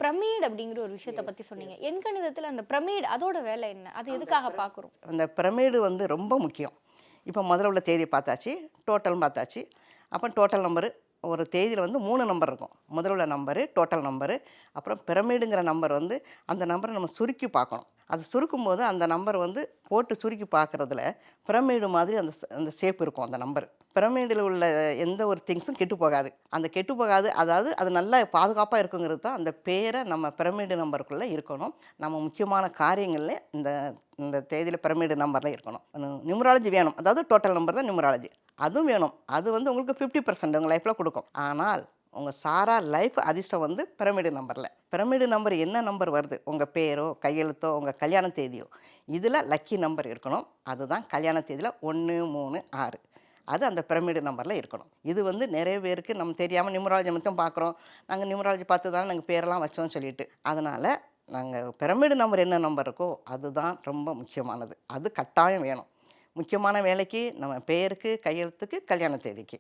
Pyramid அப்படிங்கிற ஒரு விஷயத்த பத்தி சொன்னீங்க. எண்கணிதத்துல அந்த பிரமிட் அதோட வேலை என்ன? அது எதுக்காக பார்க்குறோம்? அந்த பிரமிடு வந்து ரொம்ப முக்கியம். இப்போ முதல்ல உள்ள தேதிய பார்த்தாச்சு, டோட்டலும் பார்த்தாச்சு. அப்போ டோட்டல் நம்பரு ஒரு தேதியில வந்து 3 நம்பர் இருக்கும். முதல்ல உள்ள நம்பரு, டோட்டல் நம்பரு, அப்புறம் பிரமிடுங்கிற நம்பர் வந்து அந்த நம்பர நம்ம சுருக்கி பார்க்கணும். அது சுருக்கும்போது அந்த நம்பர் வந்து போட்டு சுருக்கி பார்க்குறதுல பிரமிடு மாதிரி அந்த ஷேப் இருக்கும் அந்த நம்பர். பிரமிடில உள்ள எந்த ஒரு திங்ஸும் கெட்டு போகாது. அந்த கெட்டு போகாது, அதாவது அது நல்லா பாதுகாப்பா இருக்குங்கிறது தான் அந்த பேர நம்ம பிரமிடு நம்பருக்குள்ள இருக்கணும். நம்ம முக்கியமான காரியங்கள்ல இந்த இந்த தேதியில பிரமிடு நம்பர்ல இருக்கணும். நியூமராலஜி வேணும். அதாவது டோட்டல் நம்பர் தான் நியூமராலஜி. அதுவும் வேணும். அது வந்து உங்களுக்கு 50% உங்க லைஃப்ல குடுக்கும். ஆனால் உங்க சாரா லைஃப் அதிர்ஷ்டம் வந்து பிரமிடு நம்பர்ல. பிரமிடு நம்பர் என்ன நம்பர் வருது? உங்க பேரோ, கையெழுத்தோ, உங்க கல்யாண தேதியோ, இதுல லக்கி நம்பர் இருக்கணும். அதுதான் கல்யாண தேதியில 1, 3, 6. அது அந்த பிரமிடு நம்பர்ல இருக்கணும். இது வந்து நிறைய பேருக்கு நம்ம தெரியாம நியூமராலஜி மட்டும் பார்க்குறோம். நாங்க நியூமராலஜி பார்த்து தான் நாங்க பேரெல்லாம் வச்சோம்னு சொல்லிட்டு. அதனால நாங்க பிரமிடு நம்பர் என்ன நம்பர் இருக்கோ, அதுதான் ரொம்ப முக்கியமானது. அது கட்டாயம் வேணும். முக்கியமான வேலைக்கு, நம்ம பேருக்கு, கையெழுத்துக்கு, கல்யாண தேதிக்கு.